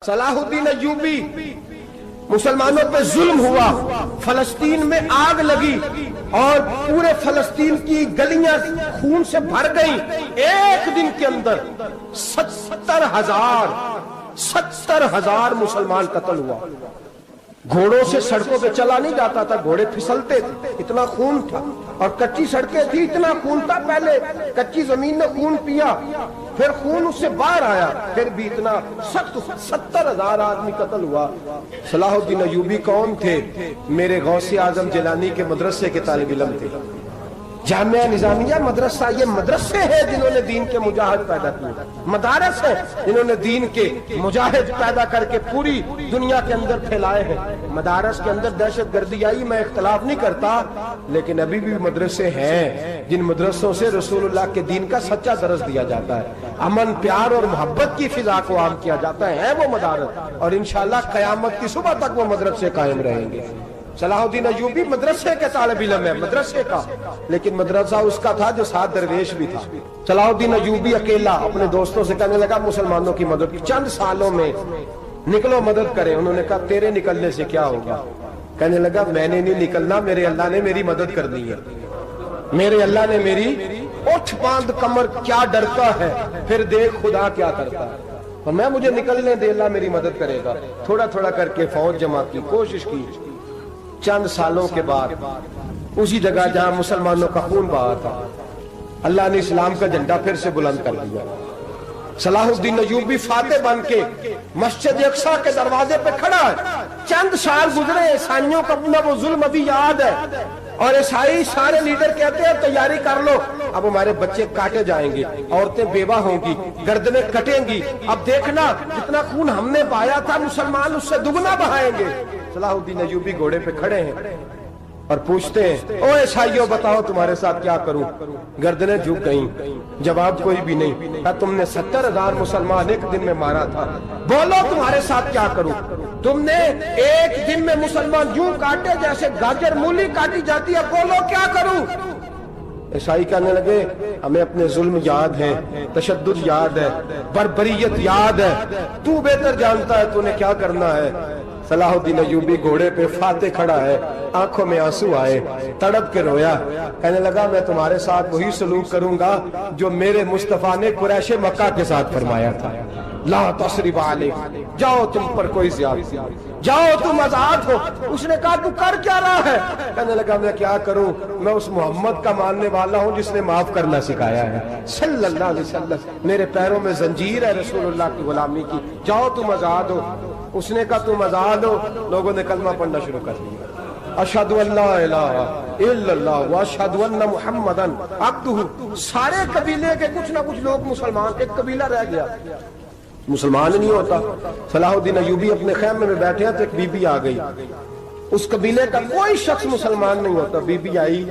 صلاح الدین ایوبی مسلمانوں پہ ظلم ہوا، فلسطین میں آگ لگی اور پورے فلسطین کی گلیاں خون سے بھر گئیں۔ ایک دن کے اندر 70,000 مسلمان قتل ہوا۔ گھوڑوں سے سڑکوں پہ چلا نہیں جاتا تھا، گھوڑے پھسلتے تھے، اتنا خون تھا، اور کچی سڑکیں تھی، اتنا خون تھا۔ پہلے کچی زمین نے خون پیا، پھر خون اس سے باہر آیا، پھر بھی اتنا سخت 70,000 آدمی قتل ہوا۔ صلاح الدین ایوبی کون تھے؟ میرے غوث اعظم جیلانی کے مدرسے کے طالب علم تھے۔ جامعہ نظامیہ مدرسہ، یہ مدرسے ہیں جنہوں نے دین کے مجاہد پیدا کیے، مدارس ہیں جنہوں نے دین کے مجاہد پیدا کر کے پوری دنیا کے اندر پھیلائے ہیں۔ مدارس کے اندر دہشت گردی آئی، میں اختلاف نہیں کرتا، لیکن ابھی بھی مدرسے ہیں جن مدرسوں سے رسول اللہ کے دین کا سچا درس دیا جاتا ہے، امن پیار اور محبت کی فضا کو عام کیا جاتا ہے وہ مدارس، اور انشاءاللہ قیامت کی صبح تک وہ مدرسے قائم رہیں گے۔ صلاح الدین ایوبی مدرسے کے طالب علم ہے، مدرسے کا، لیکن مدرسہ اس کا تھا جو ساتھ درویش بھی تھا۔ صلاح الدین ایوبی اکیلا اپنے دوستوں سے کہنے لگا مسلمانوں کی مدد چند سالوں میں نکلو مدد کریں۔ انہوں نے کہا تیرے نکلنے سے کیا ہوگا؟ کہنے لگا میں نے نہیں نکلنا، میرے اللہ نے میری مدد کرنی ہے، میرے اللہ نے میری اٹھ باندھ کمر کیا ڈرتا ہے، پھر دیکھ خدا کیا کرتا ہے، اور میں مجھے نکلنے دے، اللہ میری مدد کرے گا۔ تھوڑا تھوڑا کر کے فوج جمع کی، کوشش کی۔ چند سالوں کے بعد اسی جگہ جہاں مسلمانوں کا خون بہا تھا، اللہ نے اسلام کا جھنڈا پھر سے بلند کر دیا۔ صلاح الدین ایوبی فاتح بن کے مسجد اقصی کے دروازے پہ کھڑا ہے۔ چند سال گزرے، عیسائیوں کا اپنا وہ ظلم ابھی یاد ہے، اور عیسائی سارے لیڈر کہتے ہیں تیاری کر لو، اب ہمارے بچے کاٹے جائیں گے، عورتیں بیوہ ہوں گی، گردنیں کٹیں گی، اب دیکھنا جتنا خون ہم نے بہایا تھا مسلمان اس سے دگنا بہائیں گے۔ صلاح الدین ایوبی گھوڑے پہ کھڑے ہیں اور پوچھتے ہیں او عیسائیوں بتاؤ تمہارے ساتھ کیا کروں؟ گردنیں جھک گئیں، جواب کوئی بھی نہیں۔ کہا تم نے 70,000 مسلمان ایک دن میں مارا تھا، بولو تمہارے ساتھ کیا کروں؟ تم نے ایک دن میں مسلمان یوں کاٹے جیسے گاجر مولی کاٹی جاتی ہے، بولو کیا کروں؟ عیسائی کہنے لگے ہمیں اپنے ظلم یاد ہے، تشدد یاد ہے، بربریت یاد ہے، تو بہتر جانتا ہے تو نے کیا کرنا ہے۔ صلاح الدین ایوبی گھوڑے پہ فاتح کھڑا ہے، آنکھوں میں آنسو آئے، تڑپ کے رویا، کہنے لگا میں تمہارے ساتھ وہی سلوک کروں گا جو میرے مصطفیٰ نے قریش مکہ کے ساتھ فرمایا تھا، لا تصریب علیک، جاؤ تم پر کوئی زیادتی، جاؤ تم آزاد ہو۔ اس نے کہا تو کر کیا رہا ہے؟ کہنے لگا میں کیا کروں، میں اس محمد کا ماننے والا ہوں جس نے معاف کرنا سکھایا ہے صلی اللہ علیہ وسلم، میرے پیروں میں زنجیر ہے رسول اللہ کی غلامی کی، جاؤ تم آزاد ہو۔ اس نے کہا تم آزاد ہو، لوگوں نے کلمہ پڑھنا شروع کر دیا، اشہد ان لا الہ الا اللہ واشہد ان محمدا عبدہ۔ سارے قبیلے کے کچھ نہ کچھ لوگ مسلمان، ایک قبیلہ رہ گیا مسلمان نہیں ہوتا۔ صلاح الدین ایوبی اپنے خیمے میں بیٹھے ہیں تو ایک بی بی آ گئی، اس قبیلے کا کوئی شخص مسلمان نہیں ہوتا۔ بی بی آئی،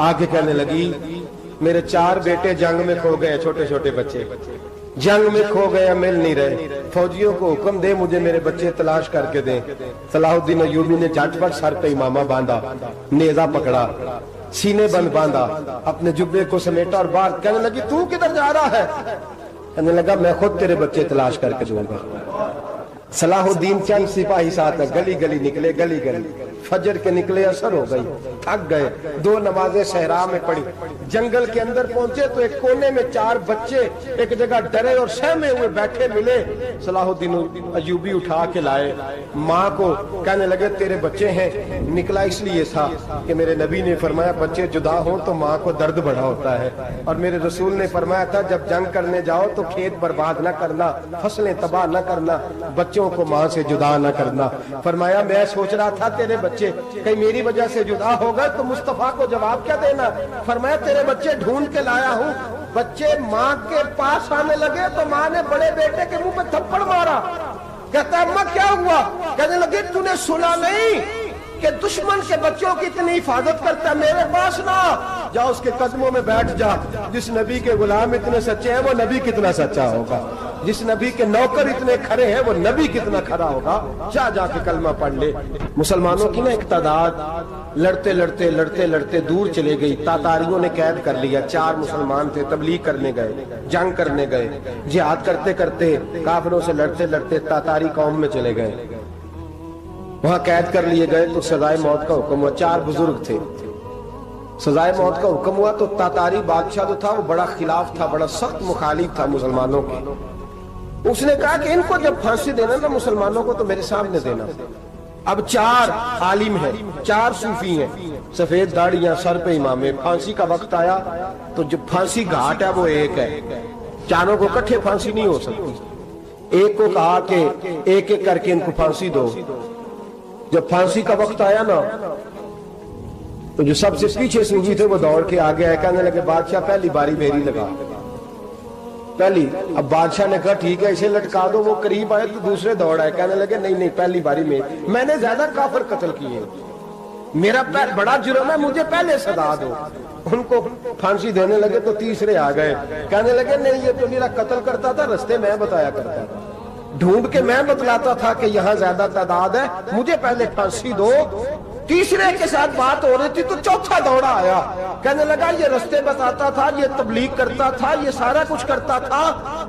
آگے کہنے لگی میرے 4 بیٹے جنگ میں کھو گئے، چھوٹے چھوٹے بچے جنگ میں کھو گئے، مل نہیں رہے، فوجیوں کو حکم دے مجھے میرے بچے تلاش کر کے دیں۔ صلاح الدین ایوبی نے جھٹ پٹ سر پہ امامہ باندھا، نیزہ پکڑا، سینے بند باندھا، اپنے جبے کو سمیٹا اور باہر کہنے لگی تو کدھر جا رہا ہے؟ کہنے لگا میں خود تیرے بچے تلاش کر کے دوں گا۔ صلاح الدین چند سپاہی ساتھ ہے، گلی گلی نکلے، گلی گلی فجر کے نکلے، اثر ہو گئی، تھک گئے، 2 نمازیں صحرا میں پڑھی، جنگل کے اندر پہنچے تو ایک کونے میں 4 بچے ایک جگہ ڈرے اور سہمے ہوئے بیٹھے ملے۔ صلاح الدین ایوبی اٹھا کے لائے، ماں کو کہنے لگے تیرے بچے ہیں، نکلا اس لیے تھا کہ میرے نبی نے فرمایا بچے جدا ہوں تو ماں کو درد بڑا ہوتا ہے، اور میرے رسول نے فرمایا تھا جب جنگ کرنے جاؤ تو کھیت برباد نہ کرنا، فصلیں تباہ نہ کرنا، بچوں کو ماں سے جدا نہ کرنا۔ فرمایا میں سوچ رہا تھا تیرے بچے کہیں میری وجہ سے جدا ہو گئے تو مصطفیٰ کو جواب کیا دینا۔ فرمایا تیرے بچے ڈھونڈ کے لایا ہوں۔ بچے ماں کے پاس آنے لگے تو ماں نے بڑے بیٹے کے منہ پہ تھپڑ مارا، کہتا اماں کیا ہوا؟ کہنے لگے تو نے سنا نہیں کہ دشمن کے بچوں کی اتنی حفاظت کرتا ہے، میرے پاس نہ جا، اس کے قدموں میں بیٹھ جا، جس نبی کے غلام اتنے سچے ہیں وہ نبی کتنا سچا ہوگا۔ جس نبی کے نوکر اتنے کھڑے ہیں وہ نبی کتنا کھڑا ہوگا؟ جا کے کلمہ پڑھ لے۔ مسلمانوں کی نا ایک تعداد لڑتے لڑتے دور چلے گئی، تاتاریوں نے قید کر لیا۔ 4 مسلمان تھے، تبلیغ کرنے گئے، جنگ کرنے گئے، جہاد کرتے کرتے کافروں سے لڑتے تاتاری قوم میں چلے گئے، وہاں قید کر لیے گئے تو سزائے موت کا حکم ہوا۔ 4 بزرگ تھے، سزائے موت کا حکم ہوا تو تاتاری بادشاہ جو تھا وہ بڑا خلاف تھا، بڑا سخت مخالف تھا مسلمانوں کے۔ اس نے کہا کہ ان کو جب پھانسی دینا نا مسلمانوں کو تو میرے سامنے دینا۔ اب 4 عالم ہیں، 4 صوفی ہیں، سفید داڑیاں، سر پہ امامے۔ پھانسی کا وقت آیا تو جو پھانسی گھاٹ ہے وہ ایک ہے، چاروں کو اکٹھے پھانسی نہیں ہو سکتی۔ ایک کو کہا کہ ایک ایک کر کے ان کو پھانسی دو۔ جب پھانسی کا وقت آیا نا تو جو سب سے پیچھے صوفی تھے وہ دوڑ کے آگے آئے، کہنے لگے بادشاہ پہلی باری میری لگا پہلی۔ اب بادشاہ نے کہا ٹھیک ہے اسے لٹکا دو۔ وہ قریب آئے تو دوسرے دوڑ آئے، کہنے لگے نہیں پہلی باری میں نے زیادہ کافر قتل کیے، میرا بڑا جرم ہے، مجھے پہلے سزا دو۔ ان کو پھانسی دینے لگے تو تیسرے آ گئے، کہنے لگے نہیں یہ تو میرا قتل کرتا تھا، رستے میں بتایا کرتا تھا، ڈھونڈ کے میں بتلاتا تھا کہ یہاں زیادہ تعداد ہے، مجھے پہلے پھانسی دو۔ تیسرے کے ساتھ بات ہو رہی تھی تو چوتھا دوڑا آیا، کہنے لگا یہ رستے بتاتا تھا، یہ تبلیغ کرتا تھا، یہ سارا کچھ کرتا تھا،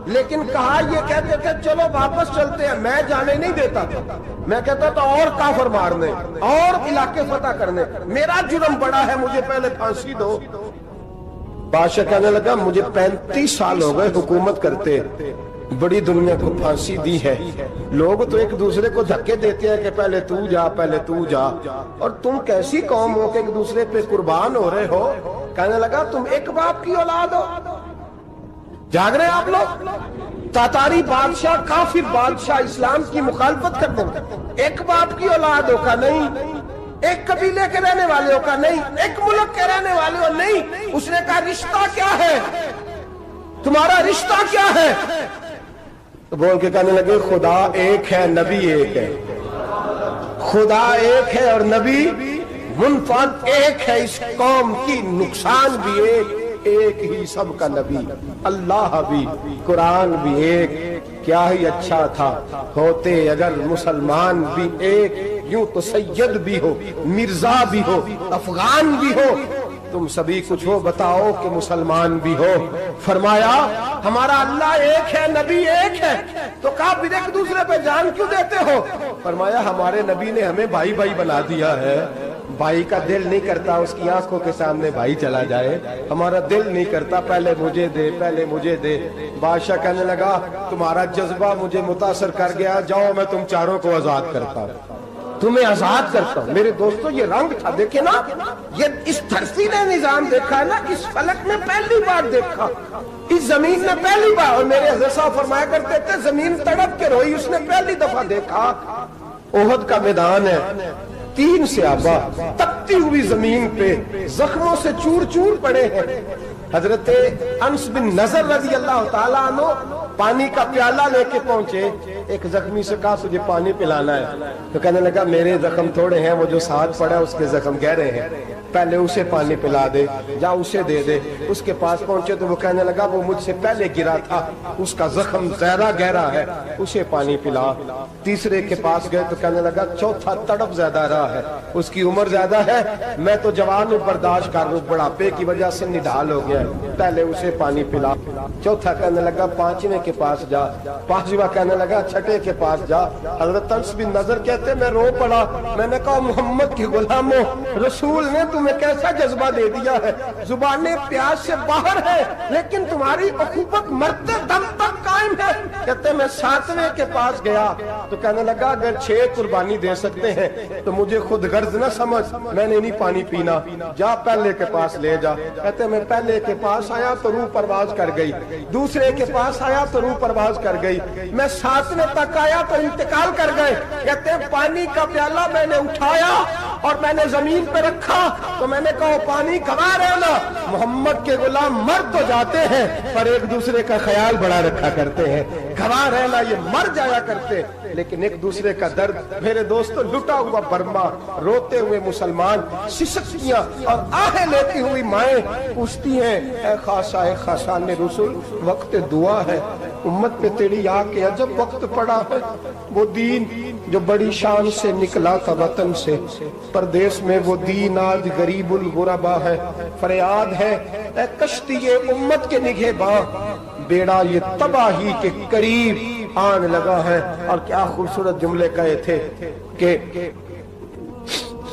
لیکن کہا یہ کہتے تھے چلو واپس چلتے ہیں، میں جانے نہیں دیتا تھا، میں کہتا تھا اور کافر مارنے اور علاقے فتح کرنے، میرا جرم بڑا ہے، مجھے پہلے پھانسی دو۔ بادشاہ کہنے لگا مجھے 35 سال ہو گئے حکومت کرتے، بڑی دنیا کو پھانسی دی ہے، لوگ تو ایک دوسرے کو دھکے دیتے ہیں کہ پہلے تو جا پہلے تو جا، اور تم کیسی قوم ہو کہ ایک دوسرے پہ قربان ہو رہے ہو؟ کہنے لگا تم ایک باپ کی اولاد ہو، جاگ رہے آپ لوگ؟ تاتاری بادشاہ، کافر بادشاہ، اسلام کی مخالفت کرتے ہیں، ایک باپ کی اولاد ہو کا نہیں، ایک قبیلے کے رہنے والے ہو کا نہیں، ایک ملک کے رہنے والے ہو نہیں۔ اس نے کہا رشتہ کیا ہے تمہارا، رشتہ کیا ہے؟ تو بول کے کہنے لگے خدا ایک ہے، نبی ایک ہے، خدا ایک ہے اور نبی منفرد ایک ہے، اس قوم کی نقصان بھی ایک ہی سب کا نبی، اللہ بھی، قرآن بھی ایک۔ کیا ہی اچھا تھا ہوتے اگر مسلمان بھی ایک، یوں تو سید بھی ہو، مرزا بھی ہو، افغان بھی ہو، تم سبھی کچھ ہو، بتاؤ کہ مسلمان بھی ہو۔ فرمایا ہمارا اللہ ایک ہے، نبی ایک ہے، تو کہا پھر ایک دوسرے پہ جان کیوں دیتے ہو؟ فرمایا ہمارے نبی نے ہمیں بھائی بھائی بنا دیا ہے، بھائی کا دل نہیں کرتا اس کی آنکھوں کے سامنے بھائی چلا جائے، ہمارا دل نہیں کرتا پہلے مجھے دے پہلے مجھے دے۔ بادشاہ کہنے لگا تمہارا جذبہ مجھے متاثر کر گیا، جاؤ میں تم چاروں کو آزاد کرتا ہوں، تمہیں آزاد کرتا ہوں۔ میرے دوستو یہ رنگ تھا، دیکھیں نا، یہ اس دھرتی نے نظام دیکھا ہے نا، اس فلک نے پہلی بار دیکھا، اس زمین نے پہلی بار، اور میرے حضرت صاحب فرمایا کرتے تھے زمین تڑپ کے روئی، اس نے پہلی دفعہ دیکھا۔ احد کا میدان ہے، 3 صحابہ تپتی ہوئی زمین پہ زخموں سے چور چور پڑے ہیں۔ حضرت انس بن نضر رضی اللہ تعالیٰ عنہ پانی کا پیالہ لے کے پہنچے، ایک زخمی سے کہا تجھے پانی پلانا ہے، تو کہنے لگا میرے زخم تھوڑے ہیں، وہ جو ساتھ پڑا ہے اس کے زخم گہرے ہیں، پہلے اسے پانی پلا دے، جا اسے دے دے۔ اس کے پاس پہنچے تو وہ کہنے لگا وہ مجھ سے پہلے گرا تھا، اس کا زخم زیادہ گہرا ہے، اسے پانی پلا۔ تیسرے کے پاس گئے تو کہنے لگا چوتھا تڑپ زیادہ رہا ہے، اس کی عمر زیادہ ہے، میں تو جوان ہوں برداشت کر لوں، بڑھاپے کی وجہ سے نڈھال ہو گیا ہے، پہلے اسے پانی پلا۔ چوتھا کہنے لگا 5ویں کے پاس جا، 5واں کہنے لگا 6 کے پاس جا۔ حضرت انس بن نضر کہتے میں رو پڑا، میں نے کہا محمد کے غلاموں، رسول نے تمہیں کیسا جذبہ دے دیا ہے، زبانیں پیاس سے باہر ہے لیکن تمہاری اخوت مرتے دم تک قائم ہے۔ کہتے میں 7ویں کے پاس گیا تو کہنے لگا اگر 6 قربانی دے سکتے ہیں تو مجھے خود غرض نہ سمجھ، میں نے نہیں پانی پینا، جا پہلے کے پاس لے جا۔ کہتے میں پہلے کے پاس آیا تو روح پرواز کر گئی، دوسرے کے پاس آیا تو روح پرواز کر گئی، میں 7ویں تک آیا تو انتقال کر گئے۔ کہتے ہیں پانی کا پیالہ میں نے اٹھایا اور میں نے زمین پہ رکھا تو میں نے کہا پانی کھوا رہنا، محمد کے غلام مر تو جاتے ہیں پر ایک دوسرے کا خیال بڑا رکھا کرتے ہیں، کھوا رہنا یہ مر جایا کرتے لیکن ایک دوسرے کا درد۔ میرے دوستو لٹا ہوا برما، روتے ہوئے مسلمان، سسکیاں اور آہیں لیتی ہوئی مائیں پوچھتی ہیں اے خاصہ اے خاصان رسول، وقت دعا ہے، امت پہ تیری آ کے عجب وقت پڑا ہے، وہ دین جو بڑی شان سے نکلا تھا وطن سے، پردیس میں وہ دین آج غریب الغربا ہے۔ فریاد ہے اے کشتی امت کے نگہباں، بیڑا یہ تباہی کے قریب آن لگا ہے۔ اور کیا خوبصورت جملے کہے تھے کہ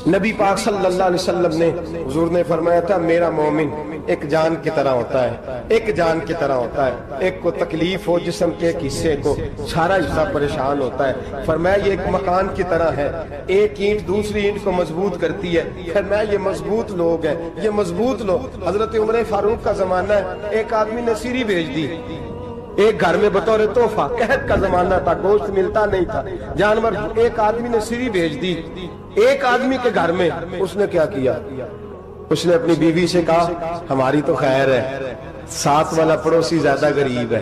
نبی پاک صلی اللہ علیہ وسلم نے، حضور نے فرمایا تھا میرا مومن ایک جان کی طرح ہوتا ہے، ایک جان کی طرح ہوتا ہے، ایک کو تکلیف ہو جسم کے ایک حصے کو سارا حصہ پریشان ہوتا ہے۔ فرمایا یہ ایک مکان کی طرح ہے، ایک اینٹ دوسری اینٹ کو مضبوط کرتی ہے۔ فرمایا یہ مضبوط لوگ ہیں، یہ مضبوط لوگ۔ حضرت عمر فاروق کا زمانہ ہے، ایک آدمی نے سیری بھیج دی ایک گھر میں بطور تحفہ، قحط کا زمانہ تھا، گوشت ملتا نہیں تھا، جانور، ایک آدمی نے سیری بھیج دی ایک آدمی کے گھر میں۔ اس نے کیا کیا؟ اس نے اپنی بیوی سے کہا ہماری تو خیر ہے، ساتھ والا پڑوسی زیادہ غریب ہے،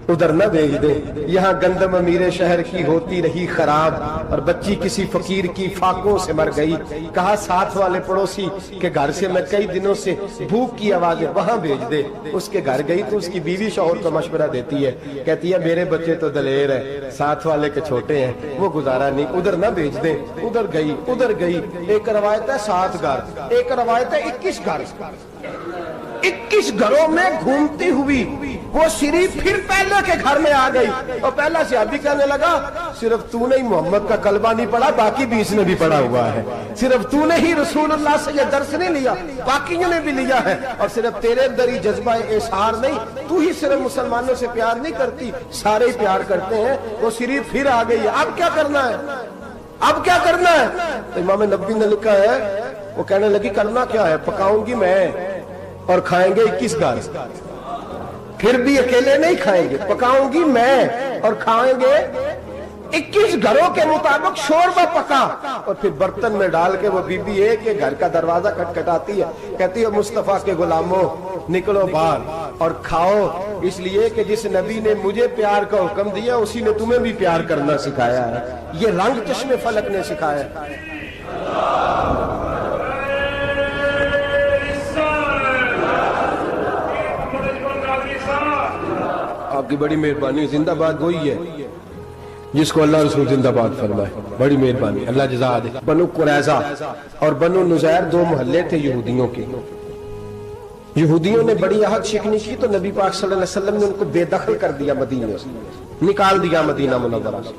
ادھر نہ بھیج دے، یہاں گندم امیر شہر کی ہوتی رہی خراب، اور بچی کسی فقیر کی فاقوں سے مر گئی۔ کہا ساتھ والے پڑوسی کے گھر سے میں کئی دنوں سے بھوک کی آوازیں، وہاں بھیج دے۔ اس کے گھر گئی تو اس کی بیوی شوہر کو مشورہ دیتی ہے، کہتی ہے میرے بچے تو دلیر ہے، ساتھ والے کے چھوٹے ہیں، وہ گزارا نہیں، ادھر نہ بھیج دے۔ ادھر گئی۔ ایک روایت ہے 7 گھر، ایک روایت ہے 21 گھر۔ 21 گھروں میں گھومتی ہوئی وہ سری پھر پہلے کے گھر میں آ گئی، اور پہلا صحابی کہنے لگا صرف تو نے ہی محمد کا کلمہ نہیں پڑھا، باقی 20 نے بھی پڑھا ہوا ہے، صرف تو نے ہی رسول اللہ سے یہ درس نہیں لیا، باقیوں نے بھی لیا ہے، اور صرف تیرے اندر ہی جذبہ اظہار نہیں، تو ہی صرف مسلمانوں سے پیار نہیں کرتی، سارے ہی پیار کرتے ہیں۔ وہ سری پھر آ گئی ہے، اب کیا کرنا ہے؟ اب کیا کرنا ہے؟ امام نبوی نے لکھا ہے، وہ کہنے لگی کرنا کیا ہے؟ پکاؤں گی میں اور کھائیں گے 21 گھر، پھر بھی اکیلے نہیں کھائیں گے، پکاؤں گی میں اور کھائیں گے 21 گھروں کے مطابق شوربہ پکا، اور پھر برتن میں ڈال کے وہ بی بی ایک گھر کا دروازہ کھٹکھٹاتی ہے، کہتی ہے مصطفیٰ کے غلاموں نکلو باہر اور کھاؤ، اس لیے کہ جس نبی نے مجھے پیار کا حکم دیا اسی نے تمہیں بھی پیار کرنا سکھایا ہے، یہ رنگ چشم فلک نے سکھایا ہے۔ آپ کی بڑی مہربانی، زندہ باد وہی ہے جس کو اللہ رسول زندہ باد فرمائے، بڑی مہربانی، اللہ جزا دے۔ بنو قریظہ اور بنو نذیر 2 محلے تھے یہودیوں کے۔ یہودیوں نے بڑی عہد شکنی کی تو نبی پاک صلی اللہ علیہ وسلم نے ان کو بے دخل کر دیا، مدینے سے نکال دیا، مدینہ منورہ سے۔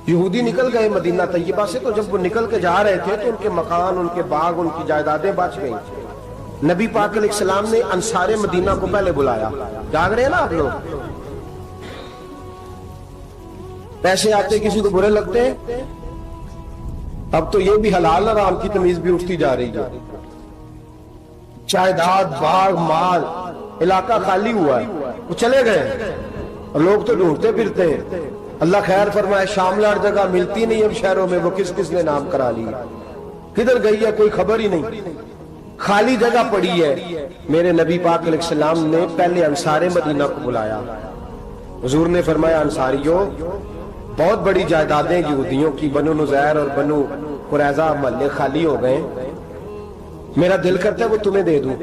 یہودی نکل گئے مدینہ طیبہ سے، تو جب وہ نکل کے جا رہے تھے تو ان کے مکان، ان کے باغ، ان کی جائیدادیں بچ گئیں۔ نبی پاک علیہ السلام نے انصار مدینہ کو پہلے بلایا، جاگ رہے ہیں نا آپ لوگ؟ پیسے آتے کسی کو برے لگتے ہیں؟ اب تو یہ بھی حلال حرام کی تمیز بھی اٹھتی جا رہی ہے۔ جائیداد، باغ، مال، علاقہ خالی ہوا ہے، وہ چلے گئے، اور لوگ تو ڈھونڈتے پھرتے ہیں۔ اللہ خیر فرمائے، شاملار جگہ ملتی نہیں اب شہروں میں، وہ کس کس نے نام کرا لی، کدھر گئی ہے کوئی خبر ہی نہیں، خالی جگہ پڑی ہے۔ میرے نبی پاک علیہ السلام نے پہلے انصار مدینہ کو بلایا، حضور نے فرمایا انصاریوں بہت بڑی جائیدادیں یہودیوں کی، بنو نذیر اور بنو قریظہ محلے خالی ہو گئے، میرا دل کرتا ہے وہ تمہیں دے دوں،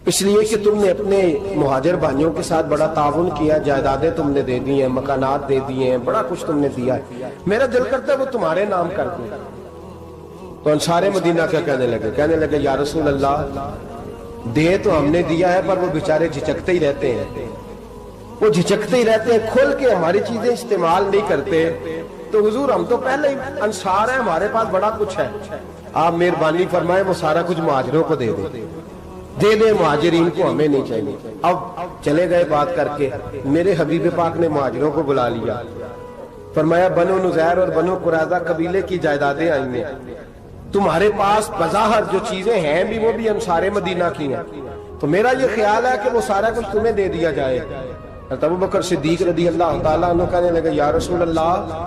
اس لیے کہ تم نے اپنے مہاجر بھائیوں کے ساتھ بڑا تعاون کیا، جائیدادیں تم نے دے دی ہیں، مکانات دے دیے ہیں، بڑا کچھ تم نے دیا ہے، میرا دل کرتا ہے وہ تمہارے نام کر دوں۔ تو انصار مدینہ کیا کہنے لگے یا رسول اللہ دے تو ہم نے دیا ہے، پر وہ بیچارے جھچکتے ہی رہتے ہیں، وہ جھچکتے ہی رہتے ہیں، کھول کے ہماری چیزیں استعمال نہیں کرتے۔ تو حضور ہم تو پہلے ہی انصار ہیں، ہمارے پاس بڑا کچھ ہے، آپ مہربانی فرمائیں وہ سارا کچھ مہاجروں کو دے دے، مہاجرین کو ہمیں نہیں چاہیے۔ اب چلے گئے بات کر کے، میرے حبیب پاک نے مہاجروں کو بلا لیا، فرمایا بنو نذیر اور بنو قریظہ قبیلے کی جائیدادیں آئی ہیں، تمہارے پاس بظاہر جو چیزیں ہیں بھی وہ بھی انصار مدینہ کی ہیں، تو میرا یہ خیال ہے کہ وہ سارا کچھ تمہیں دے دیا جائے۔ ابو بکر صدیق رضی اللہ تعالیٰ عنہ کہنے لگے یا رسول اللہ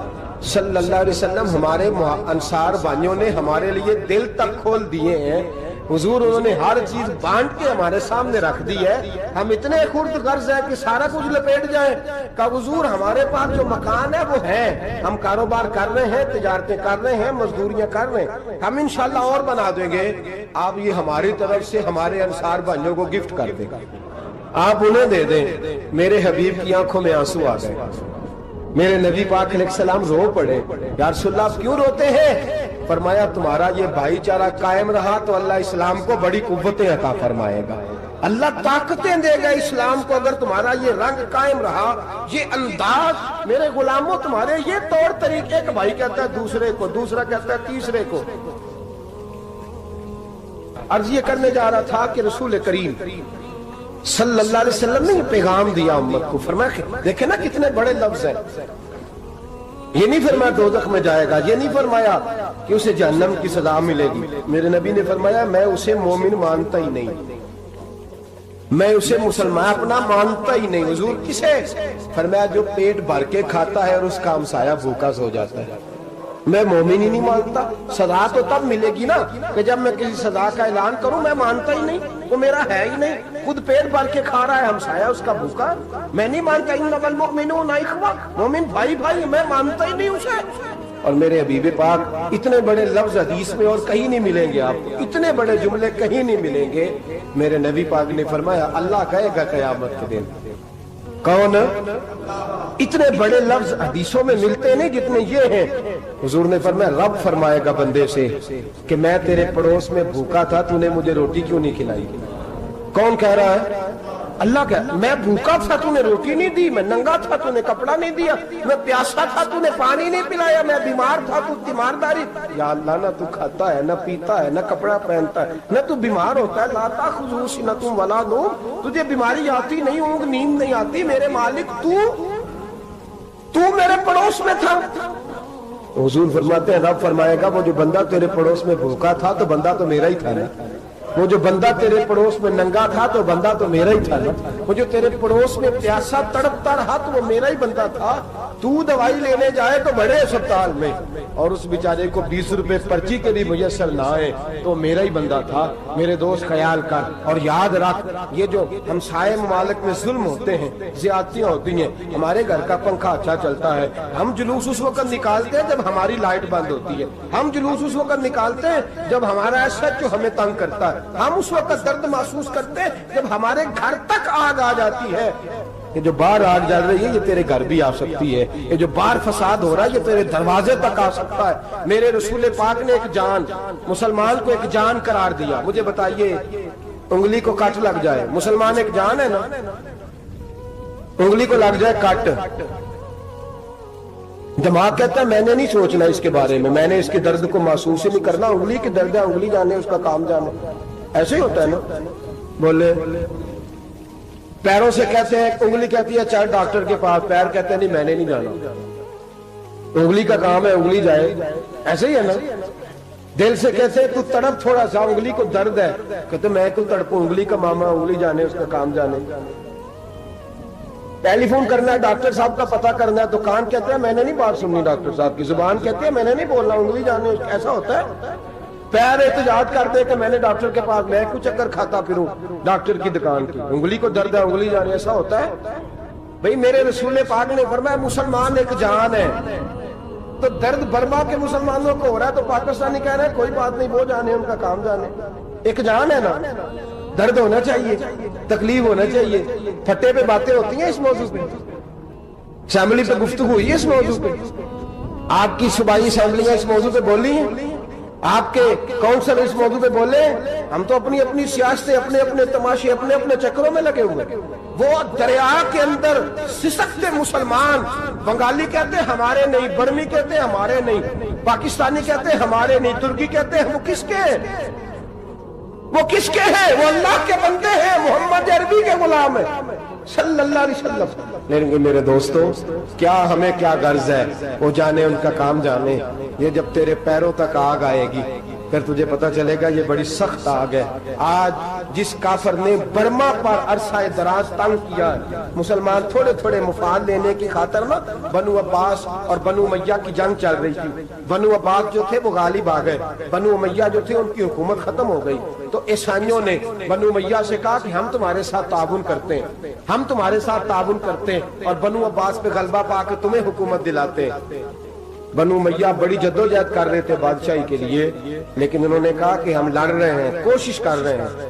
صلی اللہ علیہ وسلم ہمارے انصار بھائیوں نے ہمارے لیے دل تک کھول دیے ہیں، حضور انہوں نے ہر چیز بانٹ کے ہمارے سامنے رکھ دی ہے، ہم اتنے خرد غرض ہیں کہ سارا کچھ لپیٹ جائیں۔ کہا حضور ہمارے پاس جو مکان ہے وہ ہے، ہم کاروبار کر رہے ہیں، تجارتیں کر رہے ہیں، مزدوریاں کر رہے ہیں، ہم انشاءاللہ اور بنا دیں گے، آپ یہ ہماری طرف سے ہمارے انصار بھائیوں کو گفٹ کر دے گا۔ آپ انہیں دے دیں. میرے حبیب کی آنکھوں میں آنسو آ گئے. میرے نبی پاک علیہ السلام رو پڑے. یا رسول اللہ آپ کیوں روتے ہیں؟ فرمایا تمہارا یہ بھائی چارہ قائم رہا تو اللہ اسلام کو بڑی قوتیں عطا فرمائے گا. اللہ طاقتیں دے گا اسلام کو اگر تمہارا یہ رنگ قائم رہا, یہ انداز. میرے غلاموں تمہارے یہ طور طریقے, ایک بھائی کہتا ہے دوسرے کو, دوسرا کہتا ہے تیسرے کو. عرض یہ کرنے جا رہا تھا کہ رسول کریم صلی اللہ علیہ وسلم نے یہ پیغام دیا امت کو. فرمایا دیکھیں نا کتنے بڑے لفظ ہیں. یہ نہیں فرمایا دوزخ میں جائے گا, یہ نہیں فرمایا کہ اسے جہنم کی سزا ملے گی. میرے نبی نے فرمایا میں اسے مومن مانتا ہی نہیں, میں اسے مسلمان اپنا مانتا ہی نہیں. حضور کسے؟ فرمایا جو پیٹ بھر کے کھاتا ہے اور اس کا ہمسایہ بھوکا سو جاتا ہے. میں مومن ہی نہیں مانتا. سزا تو تب ملے گی نا کہ جب میں کسی سزا کا اعلان کروں. میں مانتا ہی نہیں, وہ میرا ہے ہی نہیں. خود پیٹ بھر کے کھا رہا ہے, ہمسایہ اس کا بھوکا. میں نہیں مانتا انما المؤمنون اخوہ, مومن بھائی بھائی. میں مانتا ہی نہیں اسے. اور میرے حبیب پاک اتنے بڑے لفظ حدیث میں اور کہیں نہیں ملیں گے آپ کو, اتنے بڑے جملے کہیں نہیں ملیں گے. میرے نبی پاک نے فرمایا اللہ کہے گا قیامت کے دن. کون؟ اتنے بڑے لفظ حدیثوں میں ملتے نہیں جتنے یہ ہیں. حضور نے فرمایا رب فرمائے گا بندے سے کہ میں تیرے پڑوس میں بھوکا تھا, تو نے مجھے روٹی کیوں نہیں کھلائی؟ کون کہہ رہا ہے؟ اللہ کہہ, میں بھوکا تھا تو نے روٹی نہیں دی, میں ننگا تھا تو نے کپڑا نہیں دیا, میں پیاسا تھا تو نے پانی نہیں پلایا, میں بیمار تھا تو تیمارداری. یا اللہ نہ تو کھاتا ہے, نہ پیتا ہے, نہ کپڑا پہنتا ہے, نہ تو بیمار ہوتا ہے. لا تاخذہ سنۃ ولا نوم, تجھے بیماری آتی نہیں, اونگ نیند نہیں آتی. میرے مالک تو میرے پڑوس میں تھا. حضور فرماتے ہیں رب فرمائے گا وہ جو بندہ تیرے پڑوس میں بھوکا تھا تو بندہ تو میرا ہی تھا نا. وہ جو بندہ تیرے پڑوس میں ننگا تھا تو بندہ تو میرا ہی تھا نا. وہ جو تیرے پڑوس میں پیاسا تڑپتا رہا تو وہ میرا ہی بندہ تھا. تو دوائی لینے جائے تو بڑے اسپتال میں اور اس بیچارے کو 20 روپے پرچی کے بھی میسر نہ آئے تو میرا ہی بندہ تھا. میرے دوست خیال کر اور یاد رکھ, یہ جو ہمسائے ممالک میں ظلم ہوتے ہیں, زیادتیاں ہوتی ہیں. ہمارے گھر کا پنکھا اچھا چلتا ہے, ہم جلوس اس وقت نکالتے ہیں جب ہماری لائٹ بند ہوتی ہے. ہم جلوس اس وقت نکالتے ہیں جب ہمارا ایسا جو ہمیں تنگ کرتا ہے. ہم اس وقت درد محسوس کرتے ہیں جب ہمارے گھر تک آگ آ جاتی ہے. یہ جو باہر آگ جل رہی ہے یہ تیرے گھر بھی آ سکتی ہے. یہ جو باہر فساد ہو رہا ہے یہ تیرے دروازے تک آ سکتا ہے. میرے رسول پاک نے ایک جان, مسلمان کو ایک جان قرار دیا. مجھے بتائیے انگلی کو کٹ لگ جائے, مسلمان ایک جان ہے نا, انگلی کو لگ جائے کٹ, دماغ کہتا ہے میں نے نہیں سوچنا اس کے بارے میں نے اس کے درد کو محسوس ہی نہیں کرنا. انگلی کی درد ہے, انگلی جانے, اس کا کام جانے. ایسے ہی ہوتا ہے نا. بولے پیروں سے کہتے ہیں, انگلی کہتی ہے چل ڈاکٹر کے پاس, پیر کہتے ہیں نہیں میں نے نہیں جانا. انگلی کا کام ہے انگلی جائے. ایسے ہی ہے نا. دل سے کہتے ہیں تو تڑپ تھوڑا سا, انگلی کو درد ہے, کہتے میں تو تڑپوں, انگلی کا ماما, انگلی جانے, اس کا کام جانے. ٹیلی فون کرنا ہے, ڈاکٹر صاحب کا پتہ کرنا ہے, تو کان کہتے ہیں میں نے نہیں بات سننی ڈاکٹر صاحب کی, زبان کہتی ہے میں نے نہیں بولنا, انگلی جانے. ایسا ہوتا ہے. پیر احتجاج کرتے کہ میں نے ڈاکٹر کے پاس, میں کیوں چکر کھاتا پھروں ڈاکٹر کی دکان کی, انگلی کو درد ہے انگلی جانے. ایسا ہوتا ہے بھئی. میرے رسول پاک نے فرمایا مسلمان ایک جان ہے. تو درد برما کے مسلمانوں کو ہو رہا ہے تو پاکستانی کہہ رہے ہیں کوئی بات نہیں, وہ جانے, ان کا کام جانے. ایک جان ہے نا. درد ہونا چاہیے, تکلیف ہونا چاہیے. پھٹے پہ باتیں ہوتی ہیں اس موضوع پہ, اسمبلی پہ گفتگو ہوئی ہے اس موضوع پہ, آپ کی صوبائی اسمبلیاں اس موضوع پہ بولی ہیں, آپ کے کونسل اس موضوع پہ بولے. ہم تو اپنی اپنی سیاستیں, اپنے اپنے تماشے, اپنے اپنے چکروں میں لگے ہوئے. وہ دریا کے اندر سسکتے مسلمان, بنگالی کہتے ہیں ہمارے نہیں, برمی کہتے ہیں ہمارے نہیں, پاکستانی کہتے ہیں ہمارے نہیں, ترکی کہتے ہیں. وہ کس کے ہیں؟ وہ کس کے ہیں؟ وہ اللہ کے بندے ہیں, محمد عربی کے غلام ہیں صلی اللہ علیہ وسلم. لیکن میرے دوستوں کیا ہمیں کیا غرض ہے, وہ جانے, ان کا کام جانے. یہ جب تیرے پیروں تک آگ آئے گی پھر تجھے پتا چلے گا یہ بڑی سخت آگ ہے. آج جس کافر نے برما پر عرصہ دراز تنگ کیا, مسلمان تھوڑے تھوڑے مفاد لینے کی خاطر نا, بنو عباس اور بنو امیہ کی جنگ چل رہی تھی. بنو عباس جو تھے وہ غالب آ گئے, بنو امیہ جو تھے ان کی حکومت ختم ہو گئی. تو عیسائیوں نے بنو امیہ سے کہا کہ ہم تمہارے ساتھ تعاون کرتے ہیں, ہم تمہارے ساتھ تعاون کرتے ہیں اور بنو عباس پہ غلبہ پا کے تمہیں حکومت دلاتے ہیں. بنو امیہ بڑی جدوجہد کر رہے تھے بادشاہی کے لیے, لیکن انہوں نے کہا کہ ہم لڑ رہے ہیں, کوشش کر رہے ہیں,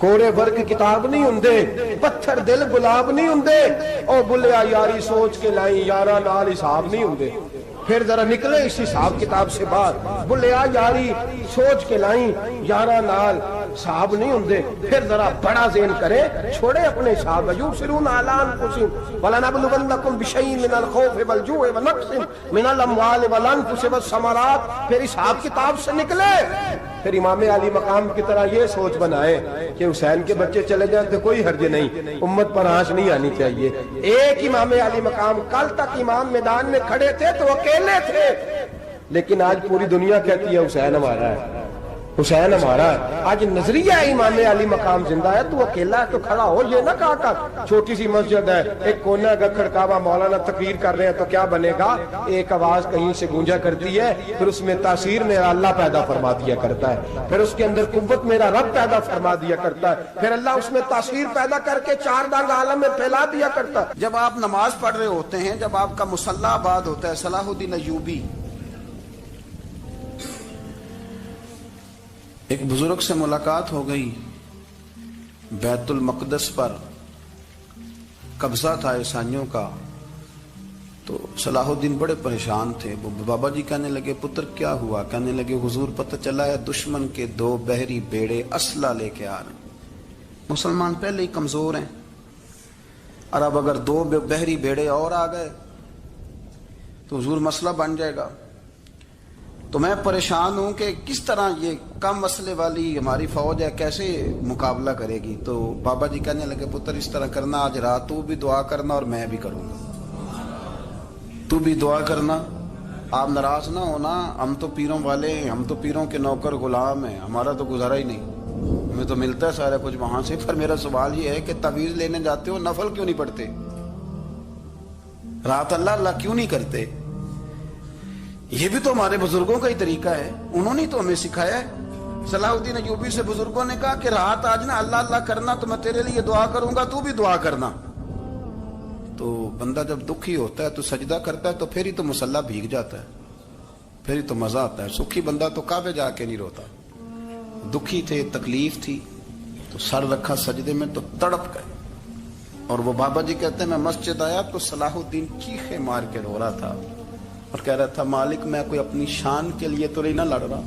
ਕੋਰੇ ਵਰਗ ਕਿਤਾਬ ਨਹੀਂ ਹੁੰਦੇ, ਪੱਥਰ ਦਿਲ ਗੁਲਾਬ ਨਹੀਂ ਹੁੰਦੇ। ਉਹ ਬੁੱਲਿਆ ਯਾਰੀ ਸੋਚ ਕੇ ਲਾਈ, ਯਾਰਾਂ ਨਾਲ ਹਿਸਾਬ ਨਹੀਂ ਹੁੰਦੇ। پھر ذرا نکلے اس حساب کتاب سے باہر، بلیا یاری سوچ کے لائیں، یارہ نال صاحب نہیں ہوندے۔ پھر ذرا بڑا ذہن کرے، چھوڑے اپنے صاحب یبصرون علی انفسہم ولنبلونکم بشیء من الخوف والجوع ونقص من الاموال والانفس والثمرات۔ پھر حساب کتاب سے نکلے، پھر امام علی مقام کی طرح یہ سوچ بنائے کہ حسین کے بچے چلے جائیں تو کوئی حرج نہیں، امت پر آنچ نہیں آنی چاہیے۔ ایک امام علی مقام، کل تک امام میدان میں کھڑے تھے تو اکیلے تھے، لیکن آج پوری دنیا کہتی ہے حسین ہمارا ہے، حسین ہمارا ہے۔ آج نظریہ ہے امام علی مقام زندہ ہے، تو اکیلا ہے تو کھڑا ہو، یہ نہ کہا کر چھوٹی سی مسجد ہے، ایک کونا کا کھڑکاوا، مولانا تقریر کر رہے ہیں تو کیا بنے گا؟ ایک آواز کہیں سے گونجا کرتی ہے، پھر اس میں تاثیر میرا اللہ پیدا فرما دیا کرتا ہے، پھر اس کے اندر قوت میرا رب پیدا فرما دیا کرتا ہے، پھر اللہ اس میں تاثیر پیدا کر کے چار دانگ عالم میں پھیلا دیا کرتا ہے۔ جب آپ نماز پڑھ رہے ہوتے ہیں، جب آپ کا مصلی آباد ہوتا ہے، صلاح الدین ایوبی ایک بزرگ سے ملاقات ہو گئی، بیت المقدس پر قبضہ تھا عیسائیوں کا، تو صلاح الدین بڑے پریشان تھے۔ وہ بابا جی کہنے لگے پتر کیا ہوا؟ کہنے لگے حضور پتہ چلا ہے دشمن کے 2 بحری بیڑے اسلحہ لے کے آ رہے ہیں، مسلمان پہلے ہی کمزور ہیں، اور اب اگر 2 بحری بیڑے اور آ گئے تو حضور مسئلہ بن جائے گا۔ تو میں پریشان ہوں کہ کس طرح یہ کم مسئلے والی ہماری فوج ہے کیسے مقابلہ کرے گی؟ تو بابا جی کہنے لگے پتر اس طرح کرنا، آج رات تو بھی دعا کرنا اور میں بھی کروں گا، تو بھی دعا کرنا، آپ ناراض نہ ہونا، ہم تو پیروں والے ہیں، ہم تو پیروں کے نوکر غلام ہیں، ہمارا تو گزارا ہی نہیں، ہمیں تو ملتا ہے سارا کچھ وہاں سے۔ پر میرا سوال یہ ہے کہ تعویذ لینے جاتے ہو نفل کیوں نہیں پڑھتے؟ رات اللہ اللہ کیوں نہیں کرتے؟ یہ بھی تو ہمارے بزرگوں کا ہی طریقہ ہے، انہوں نے تو ہمیں سکھایا ہے۔ صلاح الدین ایوبی سے بزرگوں نے کہا کہ رات آج نا اللہ اللہ کرنا، تو میں تیرے لیے دعا کروں گا، تو بھی دعا کرنا۔ تو بندہ جب دکھی ہوتا ہے تو سجدہ کرتا ہے، تو پھر ہی تو مصلی بھیگ جاتا ہے، پھر ہی تو مزہ آتا ہے۔ سکھی بندہ تو کعبے جا کے نہیں روتا، دکھی تھے، تکلیف تھی، تو سر رکھا سجدے میں تو تڑپ گئے۔ اور وہ بابا جی کہتے ہیں میں مسجد آیا تو صلاح الدین چیخے مار کے رو رہا تھا اور کہہ رہا تھا مالک میں کوئی اپنی شان کے لیے تو نہیں نہ لڑ رہا،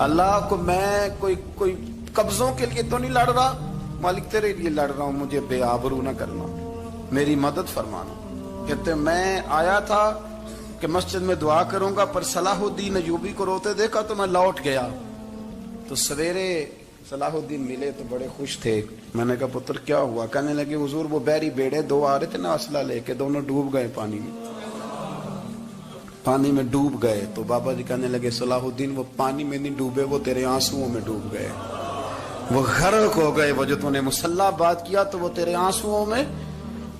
اللہ کو میں کوئی قبضوں کے لیے تو نہیں لڑ رہا، مالک تیرے لیے لڑ رہا ہوں، مجھے بے آبرو نہ کرنا، میری مدد فرمانا۔ کہتے ہیں میں آیا تھا کہ مسجد میں دعا کروں گا، پر صلاح الدین ایوبی کو روتے دیکھا تو میں لوٹ گیا۔ تو سویرے صلاح الدین ملے تو بڑے خوش تھے۔ میں نے کہا پتر کیا ہوا؟ کہنے لگے حضور وہ بحری بیڑے 2 آ رہے تھے نا اسلحہ لے کے، دونوں ڈوب گئے پانی میں ڈوب گئے۔ تو بابا جی کہنے لگے صلاح الدین وہ پانی میں نہیں ڈوبے، وہ تیرے آنسوؤں میں ڈوب گئے، وہ غرق ہو گئے، وہ جو تو نے مصلی بات کیا تو وہ تیرے آنسوؤں میں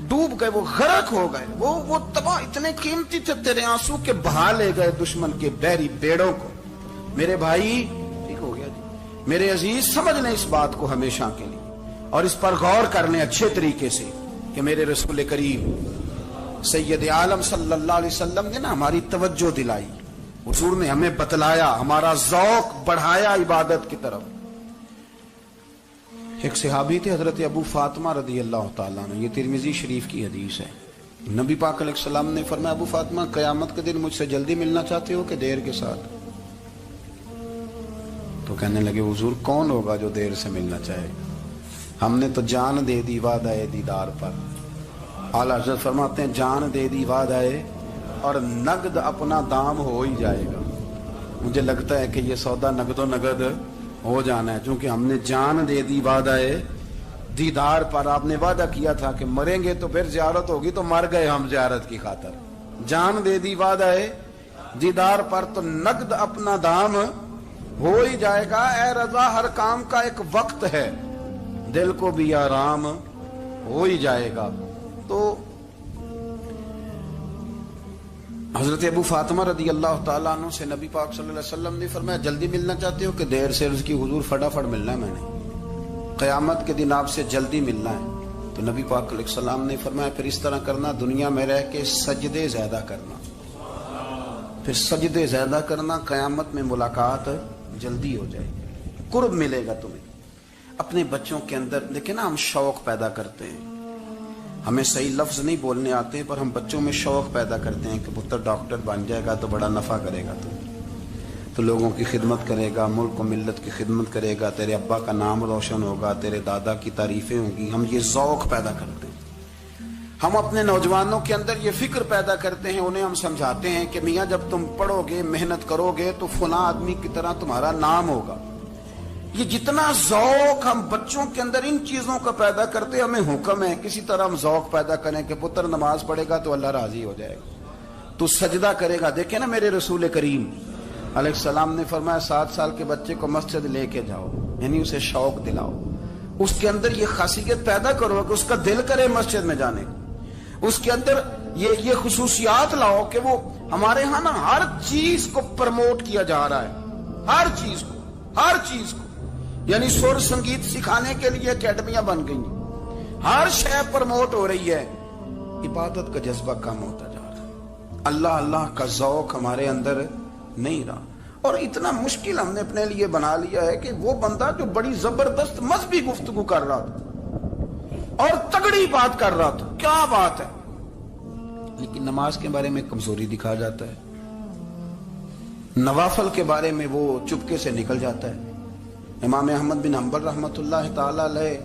ڈوب گئے، وہ غرق ہو گئے، وہ تباہ اتنے قیمتی تھے تیرے آنسو کے بہا لے گئے دشمن کے بحری بیڑوں کو۔ میرے بھائی ٹھیک ہو گیا جی، میرے عزیز سمجھ لیں اس بات کو ہمیشہ کے لیے، اور اس پر غور کر لیں اچھے طریقے سے کہ میرے رسول کریم سید عالم صلی اللہ علیہ وسلم نے نا ہماری توجہ دلائی، حضور نے ہمیں بتلایا، ہمارا ذوق بڑھایا عبادت کی طرف۔ ایک صحابی تھے حضرت ابو فاطمہ رضی اللہ تعالیٰ عنہ، یہ ترمذی شریف کی حدیث ہے۔ نبی پاک علیہ السلام نے فرمایا ابو فاطمہ قیامت کے دن مجھ سے جلدی ملنا چاہتے ہو کہ دیر کے ساتھ؟ تو کہنے لگے حضور کون ہوگا جو دیر سے ملنا چاہے، ہم نے تو جان دے دی وعدہ دیدار پر۔ اعلیٰ حضرت فرماتے ہیں جان دے دی وعدہ اور نقد اپنا دام ہو ہی جائے گا۔ مجھے لگتا ہے کہ یہ سودا نقد و نقد ہو جانا ہے، چونکہ ہم نے جان دے دی وعدہ دیدار پر۔ آپ نے وعدہ کیا تھا کہ مریں گے تو پھر زیارت ہوگی، تو مر گئے ہم زیارت کی خاطر۔ جان دے دی وعدہ دیدار پر، تو نقد اپنا دام ہو ہی جائے گا۔ اے رضا ہر کام کا ایک وقت ہے، دل کو بھی آرام ہو ہی جائے گا۔ تو حضرت ابو فاطمہ رضی اللہ تعالیٰ عنہ سے نبی پاک صلی اللہ علیہ وسلم نے فرمایا جلدی ملنا چاہتے ہو کہ دیر سے؟ عرض کی حضور فٹافٹ ملنا ہے، میں نے قیامت کے دن آپ سے جلدی ملنا ہے۔ تو نبی پاک علیہ السلام نے فرمایا پھر اس طرح کرنا، دنیا میں رہ کے سجدے زیادہ کرنا، پھر سجدے زیادہ کرنا، قیامت میں ملاقات جلدی ہو جائے گی، قرب ملے گا تمہیں۔ اپنے بچوں کے اندر دیکھیں نا، ہم شوق پیدا کرتے ہیں، ہمیں صحیح لفظ نہیں بولنے آتے پر ہم بچوں میں شوق پیدا کرتے ہیں کہ پتر ڈاکٹر بن جائے گا تو بڑا نفع کرے گا، تو لوگوں کی خدمت کرے گا، ملک و ملت کی خدمت کرے گا، تیرے ابا کا نام روشن ہوگا، تیرے دادا کی تعریفیں ہوں گی. ہم یہ ذوق پیدا کرتے ہیں. ہم اپنے نوجوانوں کے اندر یہ فکر پیدا کرتے ہیں، انہیں ہم سمجھاتے ہیں کہ میاں جب تم پڑھو گے، محنت کرو گے تو فلاں آدمی کی طرح تمہارا نام ہوگا. یہ جتنا ذوق ہم بچوں کے اندر ان چیزوں کا پیدا کرتے، ہمیں حکم ہے کسی طرح ہم ذوق پیدا کریں کہ پتر نماز پڑھے گا تو اللہ راضی ہو جائے گا، تو سجدہ کرے گا. دیکھیں نا میرے رسول کریم علیہ السلام نے فرمایا 7 سال کے بچے کو مسجد لے کے جاؤ، یعنی اسے شوق دلاؤ، اس کے اندر یہ خاصیت پیدا کرو کہ اس کا دل کرے مسجد میں جانے کو، اس کے اندر یہ خصوصیات لاؤ کہ وہ ہمارے ہاں نا ہر چیز کو پرموٹ کیا جا رہا ہے، ہر چیز کو یعنی سر سنگیت سکھانے کے لیے اکیڈمیاں بن گئی، ہر شے پرموٹ ہو رہی ہے. عبادت کا جذبہ کم ہوتا جا رہا ہے، اللہ کا ذوق ہمارے اندر نہیں رہا. اور اتنا مشکل ہم نے اپنے لیے بنا لیا ہے کہ وہ بندہ جو بڑی زبردست مذہبی گفتگو کر رہا تھا اور تگڑی بات کر رہا تھا، کیا بات ہے، لیکن نماز کے بارے میں کمزوری دکھا جاتا ہے، نوافل کے بارے میں وہ چپکے سے نکل جاتا ہے. امام احمد بن حنبل رحمۃ اللہ تعالی علیہ،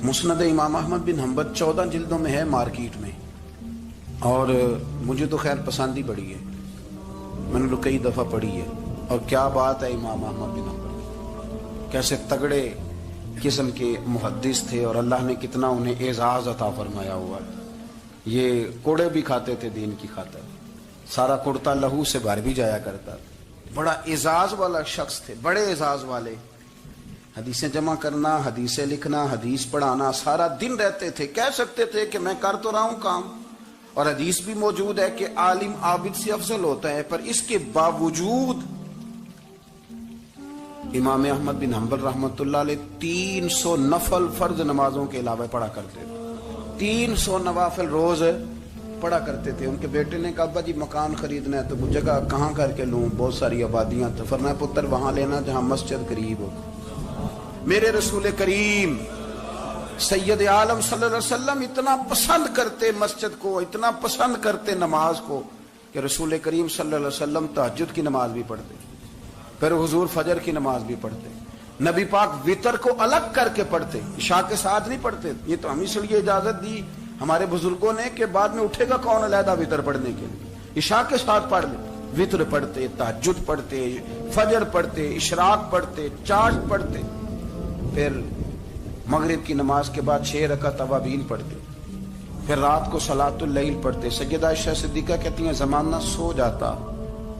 مسند امام احمد بن حنبل 14 جلدوں میں ہے مارکیٹ میں، اور مجھے تو خیر پسند ہی بڑی ہے، میں نے تو کئی دفعہ پڑھی ہے. اور کیا بات ہے، امام احمد بن حنبل کیسے تگڑے قسم کے محدث تھے اور اللہ نے کتنا انہیں اعزاز عطا فرمایا ہوا. یہ کوڑے بھی کھاتے تھے دین کی خاطر، سارا کرتا لہو سے بھر بھی جایا کرتا تھا. بڑا اعزاز والا شخص تھے، بڑے اعزاز والے. حدیثیں جمع کرنا، حدیثیں لکھنا، حدیث پڑھانا، سارا دن رہتے تھے. کہہ سکتے تھے کہ میں کر تو رہا ہوں کام، اور حدیث بھی موجود ہے کہ عالم عابد سے افضل ہوتا ہے، پر اس کے باوجود امام احمد بن حنبل رحمۃ اللہ علیہ 300 نفل فرض نمازوں کے علاوہ پڑھا کرتے تھے. 300 نوافل روز پڑھا کرتے تھے. ان کے بیٹے نے کہا ابا جی مکان خریدنا ہے تو وہ جگہ کہاں کر کے لوں، بہت ساری آبادیاں. تو فرمایا پتر وہاں لینا جہاں مسجد قریب ہو. میرے رسول کریم سید عالم صلی اللہ علیہ وسلم اتنا پسند کرتے مسجد کو، اتنا پسند کرتے نماز کو، کہ رسول کریم صلی اللہ علیہ وسلم تہجد کی نماز بھی پڑھتے، پھر حضور فجر کی نماز بھی پڑھتے. نبی پاک وتر کو الگ کر کے پڑھتے، عشاء کے ساتھ نہیں پڑھتے. یہ تو ہم اس لیے اجازت دی ہمارے بزرگوں نے کہ بعد میں اٹھے گا کون علیحدہ وتر پڑھنے کے لیے، عشاء کے ساتھ پڑھ لے. وتر پڑھتے، تہجد پڑھتے، فجر پڑھتے، اشراق پڑھتے، چاشت پڑھتے، پھر مغرب کی نماز کے بعد 6 رکعت اوابین پڑھتے، پھر رات کو صلاۃ اللیل پڑھتے. سیدہ عائشہ صدیقہ کہتی ہیں زمانہ سو جاتا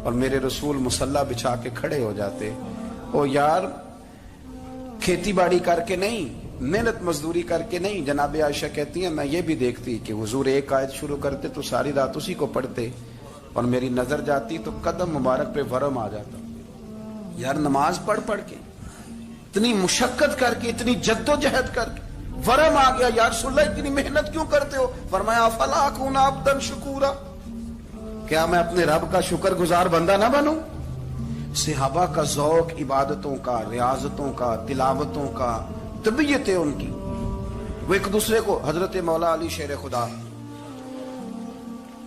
اور میرے رسول مصلی بچھا کے کھڑے ہو جاتے. او یار کھیتی باڑی کر کے نہیں، محنت مزدوری کر کے نہیں. جناب عائشہ کہتی ہیں میں یہ بھی دیکھتی کہ حضور ایک آیت شروع کرتے تو ساری رات اسی کو پڑھتے، اور میری نظر جاتی تو قدم مبارک پہ ورم آ جاتا. یار نماز پڑھ کے اتنی مشقت کر کے، اتنی جد و جہد کر کے ورم آ گیا. یا رسول اللہ اتنی محنت کیوں کرتے ہو؟ فرمایا افلا اکون عبدا شکورا، کیا میں اپنے رب کا شکر گزار بندہ نہ بنوں؟ صحابہ کا ذوق عبادتوں کا، ریاضتوں کا، تلاوتوں کا، طبیعت ہے ان کی. وہ ایک دوسرے کو، حضرت مولا علی شیر خدا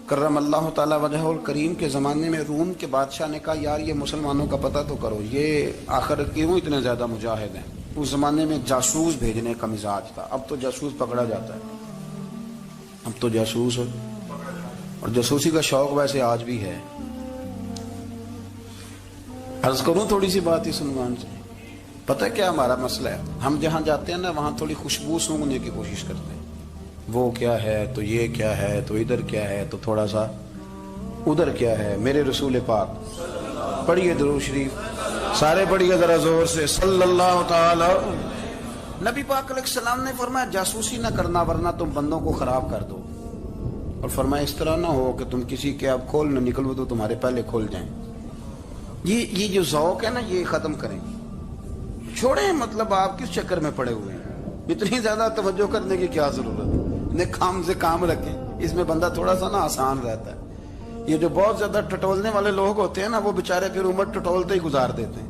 کرم اللہ تعالی وجہ الکریم کے زمانے میں روم کے بادشاہ نے کہا یار یہ مسلمانوں کا پتہ تو کرو، یہ آخر کیوں اتنے زیادہ مجاہد ہیں. اس زمانے میں جاسوس بھیجنے کا مزاج تھا، اب تو جاسوس پکڑا جاتا ہے، اب تو جاسوس ہو، اور جاسوسی کا شوق ویسے آج بھی ہے. عرض کروں تھوڑی سی بات اس عنوان سے. پتہ کیا ہمارا مسئلہ ہے؟ ہم جہاں جاتے ہیں نا وہاں تھوڑی خوشبو سونگنے کی کوشش کرتے ہیں. وہ کیا ہے تو یہ کیا ہے تو ادھر کیا ہے تو تھوڑا سا ادھر کیا ہے. میرے رسول پاک پڑھیے درود شریف، سارے پڑھیے ذرا زور سے صلی اللہ تعالی. نبی پاک علیہ السلام نے فرمایا جاسوسی نہ کرنا ورنہ تم بندوں کو خراب کر دو، اور فرمایا اس طرح نہ ہو کہ تم کسی کے اب کھول نہ نکلو تو تمہارے پہلے کھول جائیں. یہ جو ذوق ہے نا یہ ختم کریں، چھوڑیں. مطلب آپ کس چکر میں پڑے ہوئے ہیں؟ اتنی زیادہ توجہ کرنے کی کیا ضرورت ہے؟ انہیں کام سے کام رکھیں، اس میں بندہ تھوڑا سا نا آسان رہتا ہے. یہ جو بہت زیادہ ٹٹولنے والے لوگ ہوتے ہیں نا وہ بےچارے پھر عمر ٹٹولتے ہی گزار دیتے ہیں.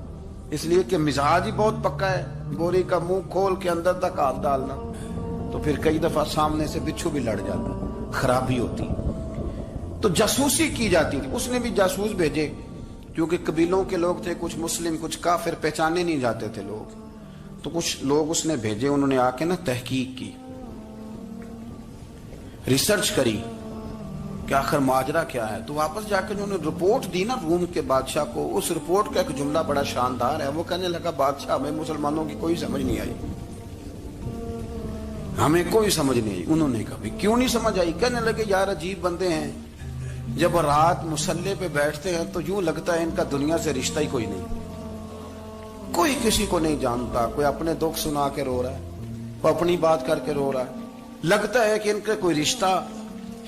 اس لیے کہ مزاج ہی بہت پکا ہے، گوری کا منہ کھول کے اندر تک ہاتھ ڈالنا، تو پھر کئی دفعہ سامنے سے بچھو بھی لڑ جاتا، خرابی ہوتی۔ تو جاسوسی کی جاتی تھی، اس نے بھی جاسوس بھیجے، کیونکہ قبیلوں کے لوگ تھے، کچھ مسلم کچھ کافر، پہچانے نہیں جاتے تھے لوگ، تو کچھ لوگ اس نے بھیجے، انہوں نے آ کے نا تحقیق کی، ریسرچ کری کہ آخر ماجرا کیا ہے۔ تو واپس جا کے انہوں نے رپورٹ دی نا روم کے بادشاہ کو، اس رپورٹ کا ایک جملہ بڑا شاندار ہے، وہ کہنے لگا بادشاہ ہمیں مسلمانوں کی کوئی سمجھ نہیں آئی، ہمیں کوئی سمجھ نہیں آئی۔ انہوں نے کہا بھی کیوں نہیں سمجھ آئی؟ کہنے لگے یار عجیب بندے ہیں، جب رات مسلح پہ بیٹھتے ہیں تو یوں لگتا ہے ان کا دنیا سے رشتہ ہی کوئی نہیں، کوئی کسی کو نہیں جانتا، کوئی اپنے دکھ سنا کے رو رہا ہے، کوئی اپنی بات کر کے رو رہا ہے، لگتا ہے کہ ان کا کوئی رشتہ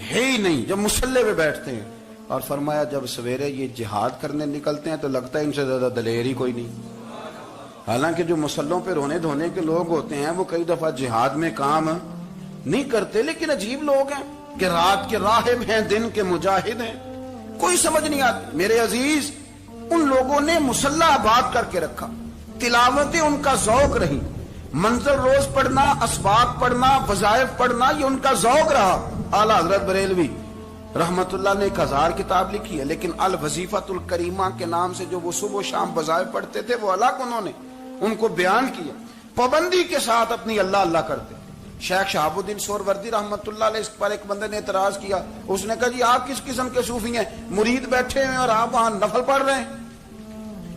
ہے ہی نہیں جب مسلح پہ بیٹھتے ہیں۔ اور فرمایا جب سویرے یہ جہاد کرنے نکلتے ہیں تو لگتا ہے ان سے زیادہ دلیر ہی کوئی نہیں۔ حالانکہ جو مسلحوں پہ رونے دھونے کے لوگ ہوتے ہیں وہ کئی دفعہ جہاد میں کام نہیں کرتے، لیکن عجیب لوگ ہیں کہ رات کے راہب ہیں، دن کے مجاہد ہیں، کوئی سمجھ نہیں آتی۔ میرے عزیز، ان لوگوں نے مسلح آباد کر کے رکھا، تلاوتیں ان کا ذوق رہی، منظر روز پڑھنا، اسباق پڑھنا، وظائف پڑھنا، یہ ان کا ذوق رہا۔ اعلیٰ حضرت بریلوی رحمت اللہ نے 1000 کتاب لکھی ہے، لیکن الوظیفۃ الکریمہ کے نام سے جو وہ صبح و شام وظائف پڑھتے تھے وہ الگ انہوں نے ان کو بیان کیا، پابندی کے ساتھ اپنی اللہ اللہ کرتے۔ شیخ شہاب الدین سہروردی رحمت اللہ علیہ، اس پر ایک بندے نے اعتراض کیا، اس نے کہا جی آپ کس قسم کے صوفی ہیں، مرید بیٹھے ہیں اور آپ وہاں نفل پڑھ رہے ہیں؟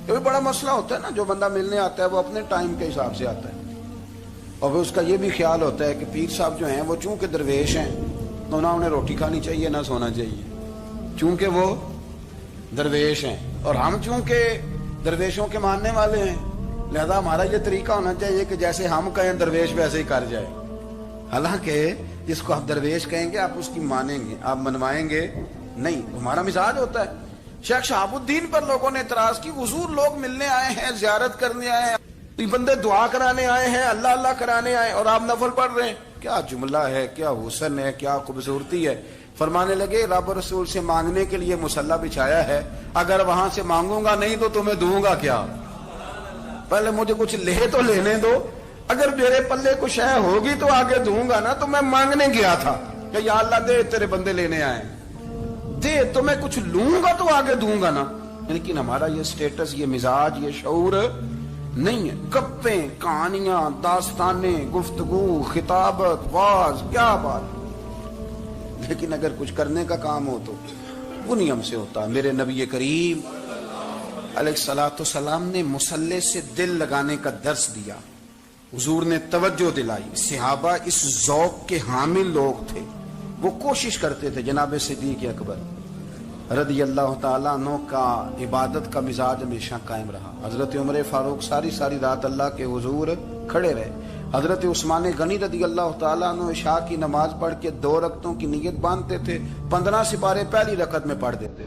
یہ بھی بڑا مسئلہ ہوتا ہے نا، جو بندہ ملنے آتا ہے وہ اپنے ٹائم کے حساب سے آتا ہے، اور اس کا یہ بھی خیال ہوتا ہے کہ پیر صاحب جو ہیں وہ چونکہ درویش ہیں تو نہ انہیں روٹی کھانی چاہیے نہ سونا چاہیے، چونکہ وہ درویش ہیں، اور ہم چونکہ درویشوں کے ماننے والے ہیں، لہذا ہمارا یہ طریقہ ہونا چاہیے کہ جیسے ہم کہیں درویش ویسے ہی کر جائے۔ حالانکہ جس کو آپ درویش کہیں گے آپ اس کی مانیں گے، آپ منوائیں گے نہیں، ہمارا مزاج ہوتا ہے۔ شیخ شہاب الدین پر لوگوں نے اعتراض کی، حضور لوگ ملنے آئے ہیں، زیارت کرنے آئے ہیں، یہ بندے دعا کرانے آئے ہیں، اللہ اللہ کرانے آئے، اور آپ نفل پڑھ رہے ہیں، کیا جملہ ہے، کیا حسن ہے، کیا خوبصورتی ہے۔ فرمانے لگے رب رسول سے مانگنے کے لیے مصلی بچھایا ہے، اگر وہاں سے مانگوں گا نہیں تو تمہیں دوں گا کیا؟ پہلے مجھے کچھ لے تو لینے دو، اگر میرے پلے کچھ ہے ہوگی تو آگے دوں گا نا، تو میں مانگنے گیا تھا کہ یا اللہ دے تیرے بندے لینے آئے، دے تو میں کچھ لوں گا تو آگے دوں گا نا۔ لیکن ہمارا یہ سٹیٹس، یہ مزاج، یہ شعور نہیں ہے۔ گپیں، کہانیاں، داستانیں، گفتگو، خطابت، واز، کیا بات، لیکن اگر کچھ کرنے کا کام ہو تو وہ نہیں ہم سے ہوتا۔ میرے نبی کریم علیہ الصلوۃ والسلام نے مصلی سے دل لگانے کا درس دیا، حضور نے توجہ دلائی، صحابہ اس ذوق کے حامل لوگ تھے، وہ کوشش کرتے تھے۔ جناب صدیق اکبر رضی اللہ تعالیٰ عنہ کا عبادت کا مزاج ہمیشہ قائم رہا۔ حضرت عمر فاروق ساری رات اللہ کے حضور کھڑے رہے۔ حضرت عثمان غنی رضی اللہ تعالیٰ عنہ عشاء کی نماز پڑھ کے 2 رکعتوں کی نیت باندھتے تھے، 15 سپارے پہلی رکعت میں پڑھ دیتے۔